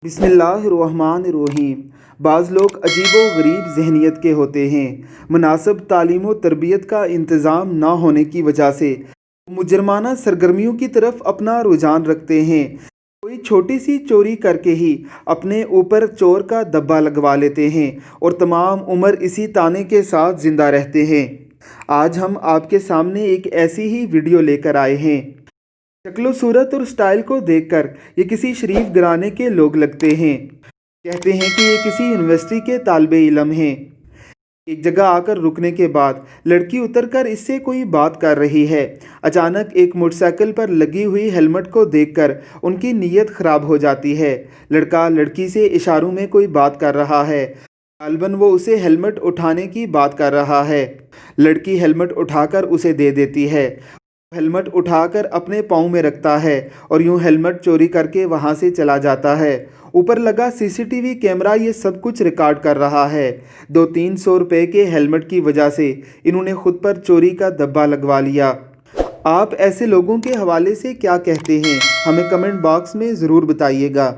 बिस्मिल्लाहिर्रहमानिर्रहीम। बाज़ लोग अजीब व गरीब जहनीत के होते हैं। मुनासिब तालीम व तरबियत का इंतज़ाम ना होने की वजह से मुजरमाना सरगर्मियों की तरफ अपना रुझान रखते हैं। कोई छोटी सी चोरी करके ही अपने ऊपर चोर का दब्बा लगवा लेते हैं और तमाम उम्र इसी ताने के साथ ज़िंदा रहते हैं। आज हम आपके सामने एक ऐसी ही वीडियो लेकर आए हैं। शक्लो सूरत और स्टाइल को देखकर ये किसी शरीफ घराने के लोग लगते हैं। कहते हैं कि ये किसी यूनिवर्सिटी के तालिबे इल्म हैं। एक जगह आकर रुकने के बाद लड़की उतरकर इससे कोई बात कर रही है। अचानक एक मोटरसाइकिल पर लगी हुई हेलमेट को देखकर उनकी नीयत ख़राब हो जाती है। लड़का लड़की से इशारों में कोई बात कर रहा है। गालबन वो उसे हेलमेट उठाने की बात कर रहा है। लड़की हेलमेट उठाकर उसे दे देती है। हेलमेट उठाकर अपने पाँव में रखता है और यूं हेलमेट चोरी करके वहां से चला जाता है। ऊपर लगा सीसीटीवी कैमरा ये सब कुछ रिकॉर्ड कर रहा है। 200-300 रुपए के हेलमेट की वजह से इन्होंने खुद पर चोरी का दब्बा लगवा लिया। आप ऐसे लोगों के हवाले से क्या कहते हैं, हमें कमेंट बॉक्स में ज़रूर बताइएगा।